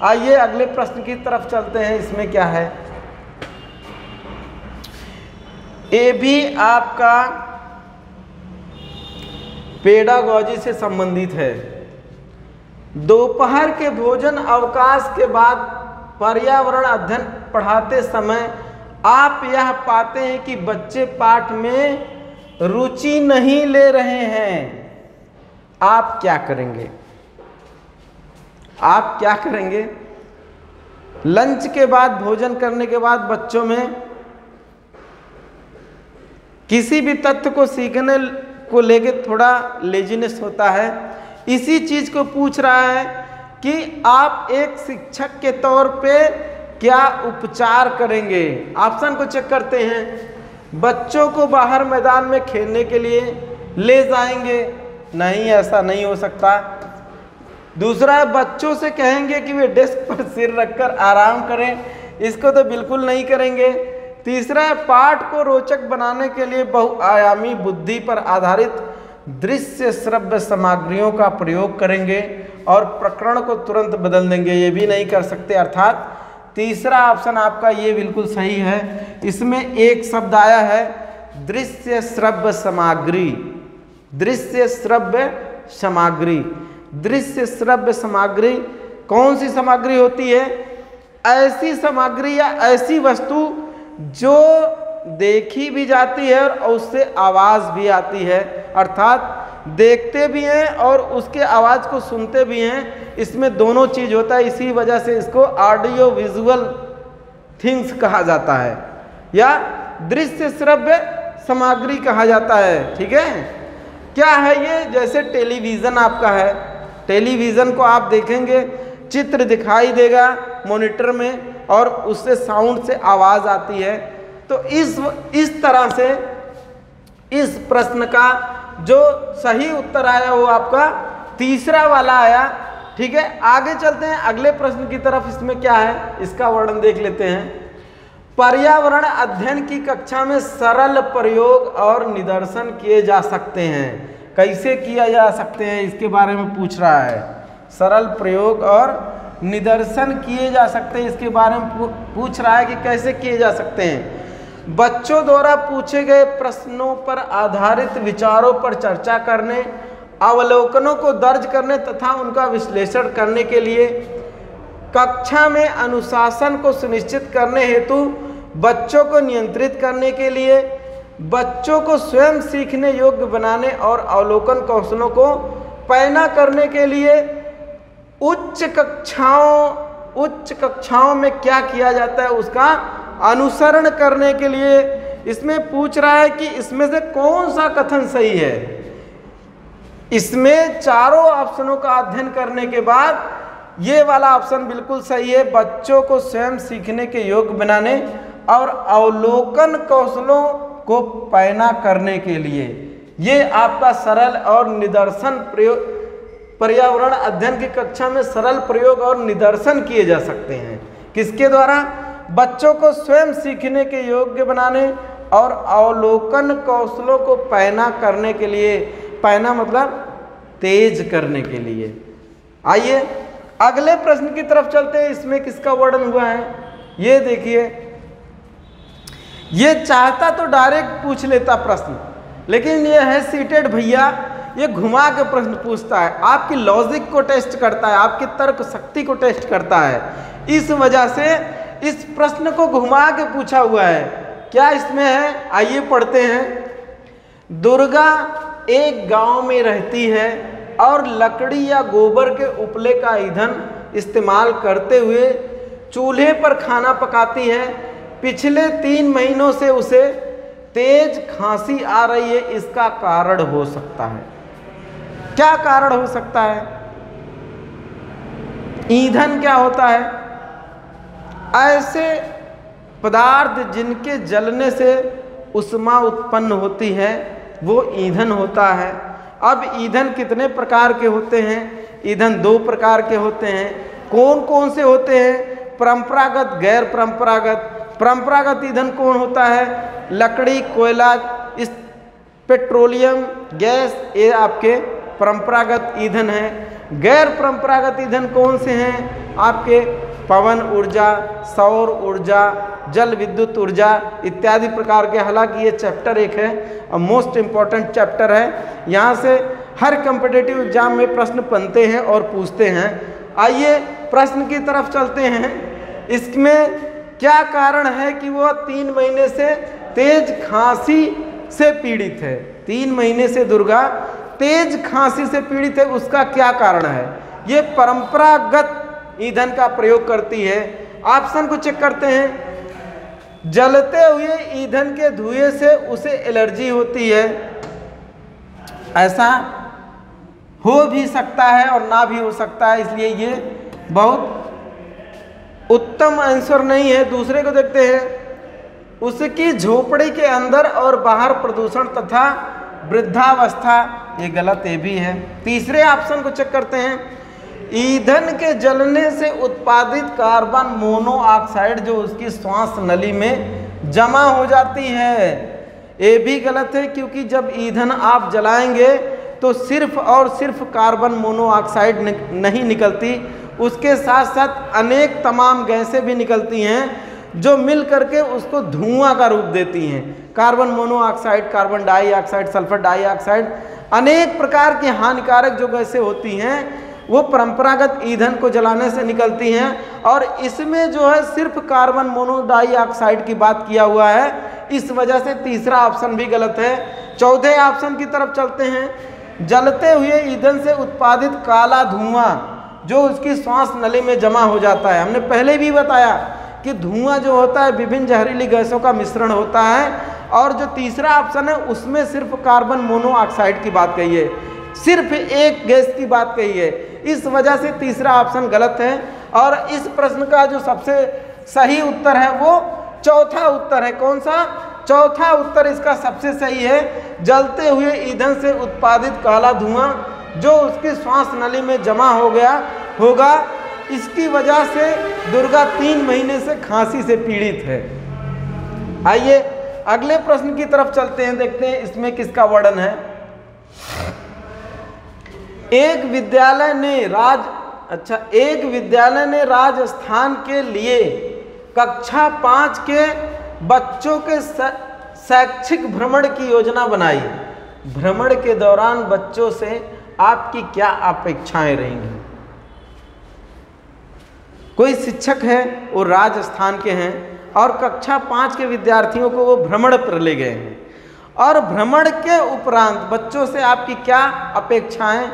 आइए अगले प्रश्न की तरफ चलते हैं, इसमें क्या है। ये भी आपका पेडागॉजी से संबंधित है। दोपहर के भोजन अवकाश के बाद पर्यावरण अध्ययन पढ़ाते समय आप यह पाते हैं कि बच्चे पाठ में रुचि नहीं ले रहे हैं, आप क्या करेंगे? आप क्या करेंगे? लंच के बाद, भोजन करने के बाद बच्चों में किसी भी तथ्य को सीखने को लेके थोड़ा लेजीनेस होता है। इसी चीज को पूछ रहा है कि आप एक शिक्षक के तौर पे क्या उपचार करेंगे। ऑप्शन को चेक करते हैं। बच्चों को बाहर मैदान में खेलने के लिए ले जाएंगे, नहीं, ऐसा नहीं हो सकता। दूसरा है बच्चों से कहेंगे कि वे डेस्क पर सिर रखकर आराम करें, इसको तो बिल्कुल नहीं करेंगे। तीसरा है पाठ को रोचक बनाने के लिए बहुआयामी बुद्धि पर आधारित दृश्य श्रव्य सामग्रियों का प्रयोग करेंगे और प्रकरण को तुरंत बदल देंगे, ये भी नहीं कर सकते। अर्थात तीसरा ऑप्शन आपका ये बिल्कुल सही है। इसमें एक शब्द आया है दृश्य श्रव्य सामग्री। दृश्य श्रव्य सामग्री, दृश्य श्रव्य सामग्री कौन सी सामग्री होती है? ऐसी सामग्री या ऐसी वस्तु जो देखी भी जाती है और उससे आवाज भी आती है, अर्थात देखते भी हैं और उसके आवाज को सुनते भी हैं। इसमें दोनों चीज होता है, इसी वजह से इसको ऑडियो विजुअल थिंग्स कहा जाता है या दृश्य श्रव्य सामग्री कहा जाता है, ठीक है। क्या है ये? जैसे टेलीविज़न आपका है, टेलीविज़न को आप देखेंगे, चित्र दिखाई देगा मॉनिटर में, और उससे साउंड से आवाज आती है। तो इस तरह से इस प्रश्न का जो सही उत्तर आया वो आपका तीसरा वाला आया। ठीक है, आगे चलते हैं अगले प्रश्न की तरफ। इसमें क्या है इसका वर्णन देख लेते हैं। पर्यावरण अध्ययन की कक्षा में सरल प्रयोग और निदर्शन किए जा सकते हैं। कैसे किया जा सकते हैं इसके बारे में पूछ रहा है। सरल प्रयोग और निदर्शन किए जा सकते हैं इसके बारे में पूछ रहा है कि कैसे किए जा सकते हैं। बच्चों द्वारा पूछे गए प्रश्नों पर आधारित विचारों पर चर्चा करने, अवलोकनों को दर्ज करने तथा उनका विश्लेषण करने के लिए, कक्षा में अनुशासन को सुनिश्चित करने हेतु बच्चों को नियंत्रित करने के लिए, बच्चों को स्वयं सीखने योग्य बनाने और अवलोकन कौशलों को पैना करने के लिए, उच्च कक्षाओं में क्या किया जाता है उसका अनुसरण करने के लिए। इसमें पूछ रहा है कि इसमें से कौन सा कथन सही है। इसमें चारों ऑप्शनों का अध्ययन करने के बाद ये वाला ऑप्शन बिल्कुल सही है, बच्चों को स्वयं सीखने के योग्य बनाने और अवलोकन कौशलों को पैना करने के लिए। ये आपका सरल और निदर्शन प्रयोग, पर्यावरण अध्ययन की कक्षा में सरल प्रयोग और निदर्शन किए जा सकते हैं। किसके द्वारा? बच्चों को स्वयं सीखने के योग्य बनाने और अवलोकन कौशलों को पैना करने के लिए। पैना मतलब तेज करने के लिए। आइए अगले प्रश्न की तरफ चलते हैं। इसमें किसका वर्णन हुआ है ये देखिए। ये चाहता तो डायरेक्ट पूछ लेता प्रश्न, लेकिन ये है सीटेड भैया, ये घुमा के प्रश्न पूछता है, आपकी लॉजिक को टेस्ट करता है, आपकी तर्क शक्ति को टेस्ट करता है। इस वजह से इस प्रश्न को घुमा के पूछा हुआ है। क्या इसमें है आइए पढ़ते हैं। दुर्गा एक गांव में रहती है और लकड़ी या गोबर के उपले का ईंधन इस्तेमाल करते हुए चूल्हे पर खाना पकाती है। पिछले 3 महीनों से उसे तेज खांसी आ रही है, इसका कारण हो सकता है। क्या कारण हो सकता है? ईंधन क्या होता है? ऐसे पदार्थ जिनके जलने से उष्मा उत्पन्न होती है वो ईंधन होता है। अब ईंधन कितने प्रकार के होते हैं? ईंधन 2 प्रकार के होते हैं। कौन कौन से होते हैं? परंपरागत, गैर परंपरागत। परंपरागत ईंधन कौन होता है? लकड़ी, कोयला, इस पेट्रोलियम, गैस, ये आपके परंपरागत ईंधन हैं। गैर परंपरागत ईंधन कौन से हैं? आपके पवन ऊर्जा, सौर ऊर्जा, जल विद्युत ऊर्जा इत्यादि प्रकार के। हालांकि ये चैप्टर 1 है और मोस्ट इम्पॉर्टेंट चैप्टर है। यहाँ से हर कॉम्पिटिटिव एग्जाम में प्रश्न बनते हैं और पूछते हैं। आइए प्रश्न की तरफ चलते हैं। इसमें क्या कारण है कि वो 3 महीने से तेज खांसी से पीड़ित है? 3 महीने से दुर्गा तेज खांसी से पीड़ित है, उसका क्या कारण है? ये परंपरागत ईंधन का प्रयोग करती है। ऑप्शन को चेक करते हैं। जलते हुए ईंधन के धुएं से उसे एलर्जी होती है। ऐसा हो भी सकता है और ना भी हो सकता है, इसलिए ये बहुत उत्तम आंसर नहीं है। दूसरे को देखते हैं। उसकी झोपड़ी के अंदर और बाहर प्रदूषण तथा वृद्धावस्था, ये गलत ये भी है। तीसरे ऑप्शन को चेक करते हैं। ईंधन के जलने से उत्पादित कार्बन मोनोऑक्साइड जो उसकी श्वास नली में जमा हो जाती है, ये भी गलत है, क्योंकि जब ईंधन आप जलाएंगे तो सिर्फ और सिर्फ कार्बन मोनोऑक्साइड नहीं निकलती, उसके साथ साथ अनेक तमाम गैसें भी निकलती हैं जो मिल करके उसको धुआं का रूप देती हैं। Carbon monoxide, carbon dioxide, sulphur dioxide, अनेक प्रकार की हानिकारक जो गैसें होती हैं वो परंपरागत ईंधन को जलाने से निकलती हैं। और इसमें जो है सिर्फ कार्बन मोनोडाइऑक्साइड की बात किया हुआ है, इस वजह से तीसरा ऑप्शन भी गलत है। चौथे ऑप्शन की तरफ चलते हैं। जलते हुए ईंधन से उत्पादित काला धुआं जो उसकी श्वास नली में जमा हो जाता है। हमने पहले भी बताया कि धुआं जो होता है विभिन्न जहरीली गैसों का मिश्रण होता है, और जो तीसरा ऑप्शन है उसमें सिर्फ कार्बन मोनोऑक्साइड की बात कही है, सिर्फ एक गैस की बात कही है। इस वजह से तीसरा ऑप्शन गलत है। और इस प्रश्न का जो सबसे सही उत्तर है वो चौथा उत्तर है। कौन सा? चौथा उत्तर इसका सबसे सही है। जलते हुए ईंधन से उत्पादित काला धुआं जो उसकी श्वास नली में जमा हो गया होगा, इसकी वजह से दुर्गा 3 महीने से खांसी से पीड़ित है। आइए अगले प्रश्न की तरफ चलते हैं, देखते हैं इसमें किसका वर्णन है। एक विद्यालय ने राजस्थान के लिए कक्षा 5 के बच्चों के शैक्षिक भ्रमण की योजना बनाई। भ्रमण के दौरान बच्चों से आपकी क्या अपेक्षाएं रहेंगी? कोई शिक्षक है, वो राजस्थान के हैं और कक्षा 5 के विद्यार्थियों को वो भ्रमण पर ले गए हैं, और भ्रमण के उपरांत बच्चों से आपकी क्या अपेक्षाएं,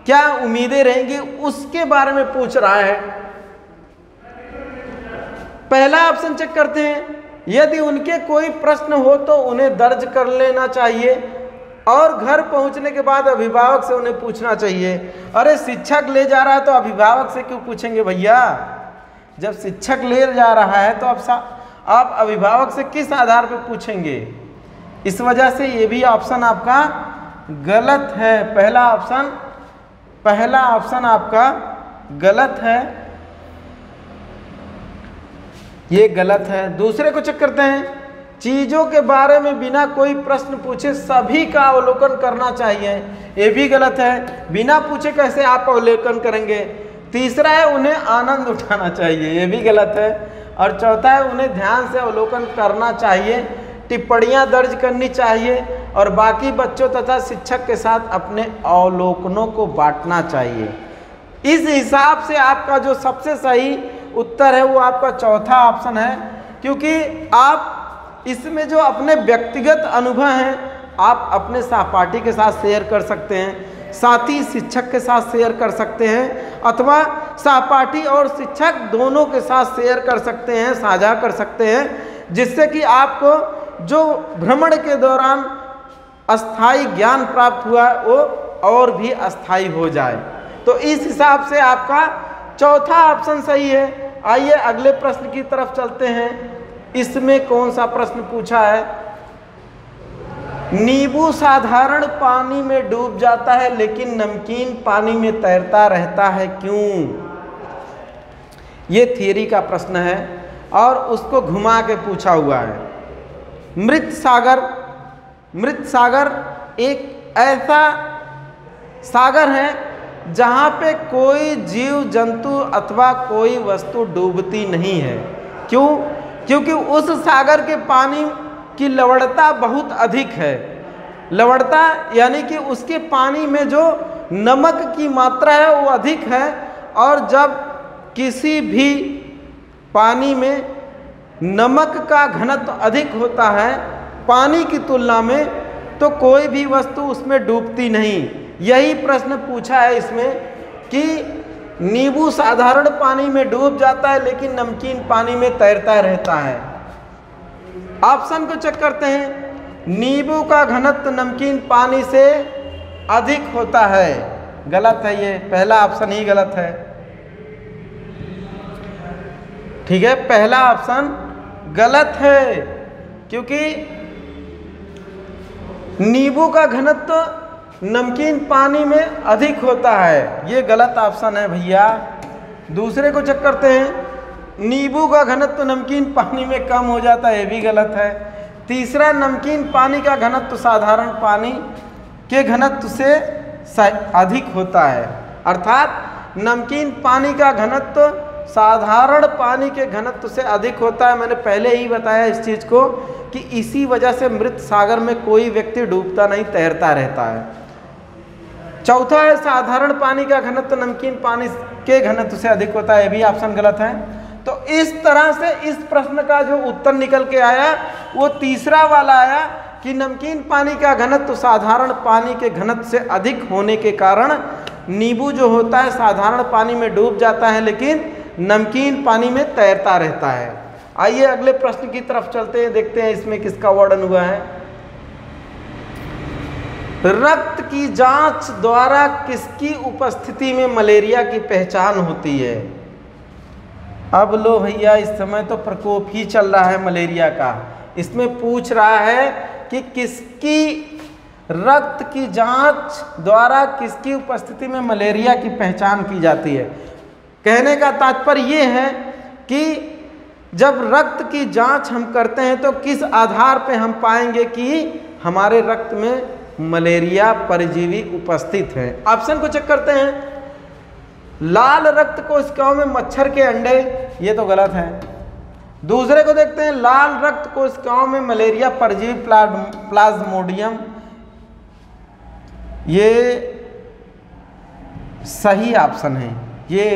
क्या उम्मीदें रहेंगी, उसके बारे में पूछ रहा है। पहला ऑप्शन चेक करते हैं। यदि उनके कोई प्रश्न हो तो उन्हें दर्ज कर लेना चाहिए और घर पहुंचने के बाद अभिभावक से उन्हें पूछना चाहिए। अरे शिक्षक ले जा रहा है तो अभिभावक से क्यों पूछेंगे भैया? जब शिक्षक ले जा रहा है तो आप अभिभावक से किस आधार पर पूछेंगे? इस वजह से ये भी ऑप्शन आपका गलत है। पहला ऑप्शन आपका गलत है, ये गलत है। दूसरे को चेक करते हैं। चीजों के बारे में बिना कोई प्रश्न पूछे सभी का अवलोकन करना चाहिए, ये भी गलत है। बिना पूछे कैसे आप अवलोकन करेंगे? तीसरा है उन्हें आनंद उठाना चाहिए, ये भी गलत है। और चौथा है उन्हें ध्यान से अवलोकन करना चाहिए, टिप्पणियां दर्ज करनी चाहिए और बाकी बच्चों तथा शिक्षक के साथ अपने अवलोकनों को बांटना चाहिए। इस हिसाब से आपका जो सबसे सही उत्तर है वो आपका चौथा ऑप्शन है, क्योंकि आप इसमें जो अपने व्यक्तिगत अनुभव हैं आप अपने सहपाठी के साथ शेयर कर सकते हैं, साथी शिक्षक के साथ शेयर कर सकते हैं, अथवा सहपाठी और शिक्षक दोनों के साथ शेयर कर सकते हैं, साझा कर सकते हैं, जिससे कि आपको जो भ्रमण के दौरान अस्थाई ज्ञान प्राप्त हुआ वो और भी अस्थाई हो जाए। तो इस हिसाब से आपका चौथा ऑप्शन सही है। आइए अगले प्रश्न की तरफ चलते हैं। इसमें कौन सा प्रश्न पूछा है? नींबू साधारण पानी में डूब जाता है लेकिन नमकीन पानी में तैरता रहता है, क्यों? ये थियरी का प्रश्न है और उसको घुमा के पूछा हुआ है। मृत सागर एक ऐसा सागर है जहाँ पे कोई जीव जंतु अथवा कोई वस्तु डूबती नहीं है। क्यों? क्योंकि उस सागर के पानी की लवणता बहुत अधिक है। लवणता यानी कि उसके पानी में जो नमक की मात्रा है वो अधिक है, और जब किसी भी पानी में नमक का घनत्व अधिक होता है पानी की तुलना में, तो कोई भी वस्तु उसमें डूबती नहीं। यही प्रश्न पूछा है इसमें कि नींबू साधारण पानी में डूब जाता है लेकिन नमकीन पानी में तैरता रहता है। ऑप्शन को चेक करते हैं। नींबू का घनत्व नमकीन पानी से अधिक होता है, गलत है, ये पहला ऑप्शन ही गलत है। ठीक है, पहला ऑप्शन गलत है, क्योंकि नींबू का घनत्व नमकीन पानी में अधिक होता है, ये गलत ऑप्शन है भैया। दूसरे को चेक करते हैं। नींबू का घनत्व नमकीन पानी में कम हो जाता है, ये भी गलत है। तीसरा, नमकीन पानी का घनत्व साधारण पानी के घनत्व से अधिक होता है, अर्थात नमकीन पानी का घनत्व साधारण पानी के घनत्व से अधिक होता है। मैंने पहले ही बताया इस चीज़ को कि इसी वजह से मृत सागर में कोई व्यक्ति डूबता नहीं, तैरता रहता है। चौथा है साधारण पानी का घनत्व नमकीन पानी के घनत्व से अधिक होता है, ये भी ऑप्शन गलत है। तो इस तरह से इस प्रश्न का जो उत्तर निकल के आया वो तीसरा वाला आया कि नमकीन पानी का घनत्व साधारण पानी के घनत्व से अधिक होने के कारण नींबू जो होता है साधारण पानी में डूब जाता है लेकिन नमकीन पानी में तैरता रहता है। आइए अगले प्रश्न की तरफ चलते हैं, देखते हैं इसमें किसका वर्णन हुआ है। रक्त की जांच द्वारा किसकी उपस्थिति में मलेरिया की पहचान होती है? अब लो भैया, इस समय तो प्रकोप ही चल रहा है मलेरिया का। इसमें पूछ रहा है कि किसकी रक्त की जांच द्वारा किसकी उपस्थिति में मलेरिया की पहचान की जाती है। कहने का तात्पर्य ये है कि जब रक्त की जांच हम करते हैं तो किस आधार पे हम पाएंगे कि हमारे रक्त में मलेरिया परजीवी उपस्थित है। ऑप्शन को चेक करते हैं। लाल रक्त कोशिकाओं में मच्छर के अंडे, ये तो गलत है। दूसरे को देखते हैं, लाल रक्त कोशिकाओं में मलेरिया परजीवी प्लाज्मोडियम, ये सही ऑप्शन है। ये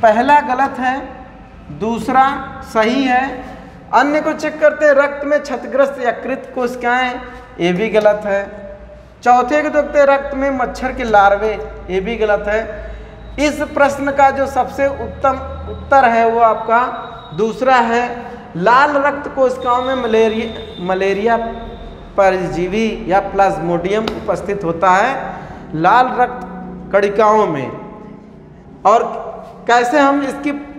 पहला गलत है, दूसरा सही है। अन्य को चेक करते हैं, रक्त में क्षतिग्रस्त यकृत कोशिकाएं, ये भी गलत है। चौथे को देखते हैं, रक्त में मच्छर के लार्वे, ये भी गलत है। इस प्रश्न का जो सबसे उत्तम उत्तर है वो आपका दूसरा है, लाल रक्त कोशिकाओं में मलेरिया परजीवी या प्लाज्मोडियम उपस्थित होता है लाल रक्त कणिकाओं में। और कैसे हम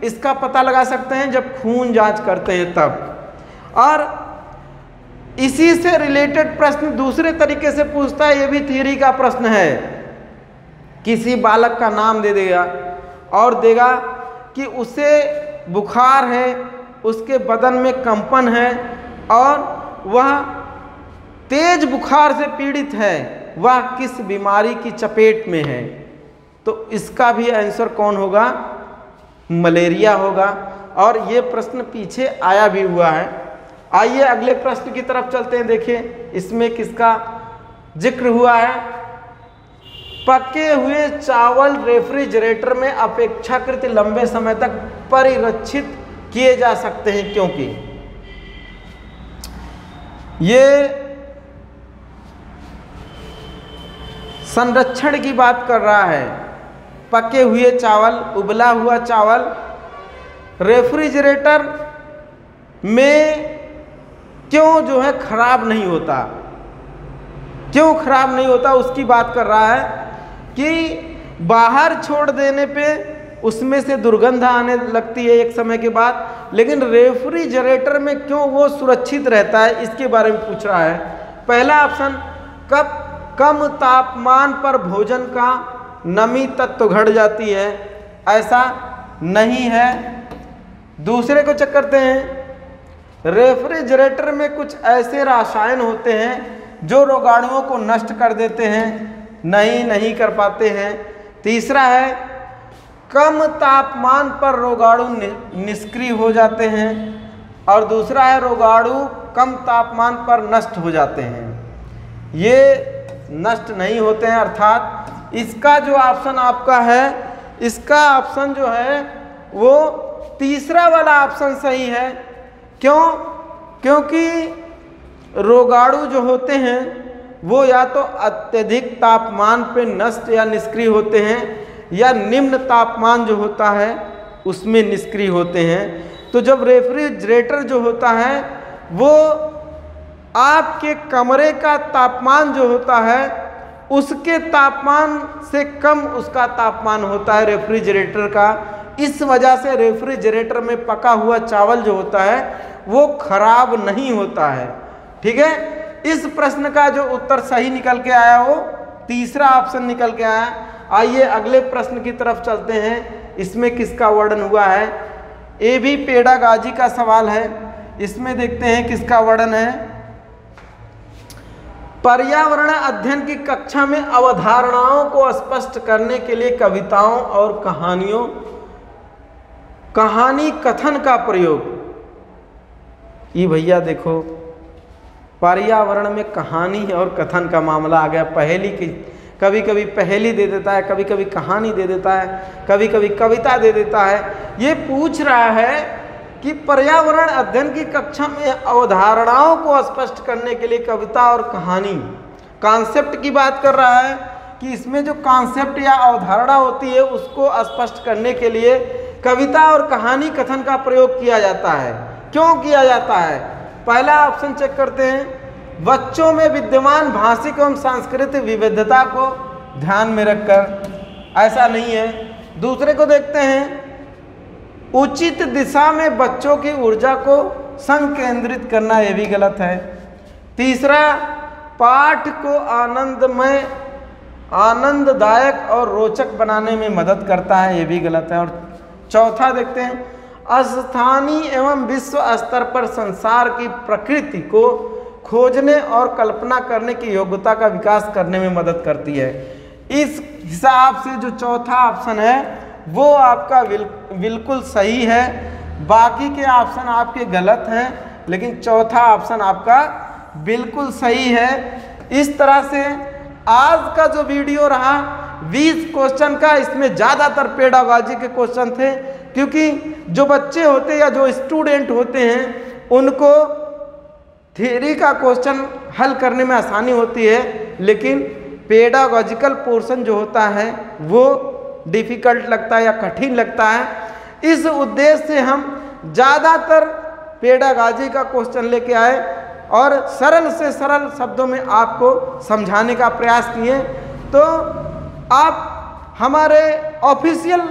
इसका पता लगा सकते हैं, जब खून जांच करते हैं तब। और इसी से रिलेटेड प्रश्न दूसरे तरीके से पूछता है, ये भी थ्योरी का प्रश्न है। किसी बालक का नाम दे देगा और देगा कि उसे बुखार है, उसके बदन में कंपन है और वह तेज बुखार से पीड़ित है, वह किस बीमारी की चपेट में है। तो इसका भी आंसर कौन होगा? मलेरिया होगा। और ये प्रश्न पीछे आया भी हुआ है। आइए अगले प्रश्न की तरफ चलते हैं। देखिए इसमें किसका जिक्र हुआ है। पके हुए चावल रेफ्रिजरेटर में अपेक्षाकृत लंबे समय तक परिरक्षित किए जा सकते हैं क्योंकि ये संरक्षण की बात कर रहा है। पके हुए चावल, उबला हुआ चावल रेफ्रिजरेटर में क्यों जो है खराब नहीं होता, क्यों खराब नहीं होता उसकी बात कर रहा है कि बाहर छोड़ देने पे उसमें से दुर्गंध आने लगती है एक समय के बाद, लेकिन रेफ्रिजरेटर में क्यों वो सुरक्षित रहता है, इसके बारे में पूछ रहा है। पहला ऑप्शन, कम तापमान पर भोजन का नमी तत्व घट जाती है, ऐसा नहीं है। दूसरे को चेक करते हैं, रेफ्रिजरेटर में कुछ ऐसे रसायन होते हैं जो रोगाणुओं को नष्ट कर देते हैं, नहीं कर पाते हैं। तीसरा है, कम तापमान पर रोगाणु निष्क्रिय हो जाते हैं। और दूसरा है, रोगाणु कम तापमान पर नष्ट हो जाते हैं। ये नष्ट नहीं होते हैं, अर्थात इसका जो ऑप्शन आपका है, इसका ऑप्शन जो है वो तीसरा वाला ऑप्शन सही है। क्यों? क्योंकि रोगाणु जो होते हैं वो या तो अत्यधिक तापमान पे नष्ट या निष्क्रिय होते हैं, या निम्न तापमान जो होता है उसमें निष्क्रिय होते हैं। तो जब रेफ्रिजरेटर जो होता है वो आपके कमरे का तापमान जो होता है उसके तापमान से कम उसका तापमान होता है रेफ्रिजरेटर का, इस वजह से रेफ्रिजरेटर में पका हुआ चावल जो होता है वो खराब नहीं होता है। ठीक है, इस प्रश्न का जो उत्तर सही निकल के आया वो तीसरा ऑप्शन निकल के आया। आइए अगले प्रश्न की तरफ चलते हैं। इसमें किसका वर्णन हुआ है? ये भी पेडागाजी का सवाल है। इसमें देखते हैं किसका वर्णन है। पर्यावरण अध्ययन की कक्षा में अवधारणाओं को स्पष्ट करने के लिए कविताओं और कहानी कथन का प्रयोग। ये भैया देखो, पर्यावरण में कहानी और कथन का मामला आ गया। पहेली की कभी कभी पहेली दे देता है, कभी कभी कहानी दे देता है, कभी कभी कविता दे देता है। ये पूछ रहा है कि पर्यावरण अध्ययन की कक्षा में अवधारणाओं को स्पष्ट करने के लिए कविता और कहानी, कॉन्सेप्ट की बात कर रहा है कि इसमें जो कॉन्सेप्ट या अवधारणा होती है उसको स्पष्ट करने के लिए कविता और कहानी कथन का प्रयोग किया जाता है। क्यों किया जाता है? पहला ऑप्शन चेक करते हैं, बच्चों में विद्यमान भाषिक एवं सांस्कृतिक विविधता को ध्यान में रखकर, ऐसा नहीं है। दूसरे को देखते हैं, उचित दिशा में बच्चों की ऊर्जा को संकेंद्रित करना, ये भी गलत है। तीसरा, पाठ को आनंददायक और रोचक बनाने में मदद करता है, ये भी गलत है। और चौथा देखते हैं, स्थानीय एवं विश्व स्तर पर संसार की प्रकृति को खोजने और कल्पना करने की योग्यता का विकास करने में मदद करती है। इस हिसाब से जो चौथा ऑप्शन है वो आपका बिल्कुल सही है। बाकी के ऑप्शन आपके गलत हैं, लेकिन चौथा ऑप्शन आपका बिल्कुल सही है। इस तरह से आज का जो वीडियो रहा 20 क्वेश्चन का, इसमें ज़्यादातर पेडागॉजी के क्वेश्चन थे, क्योंकि जो बच्चे होते हैं या जो स्टूडेंट होते हैं उनको थ्योरी का क्वेश्चन हल करने में आसानी होती है, लेकिन पेडागॉजिकल पोर्शन जो होता है वो डिफ़िकल्ट लगता है या कठिन लगता है। इस उद्देश्य से हम ज़्यादातर पेडागॉजी का क्वेश्चन लेके आए और सरल से सरल शब्दों में आपको समझाने का प्रयास किए। तो आप हमारे ऑफिशियल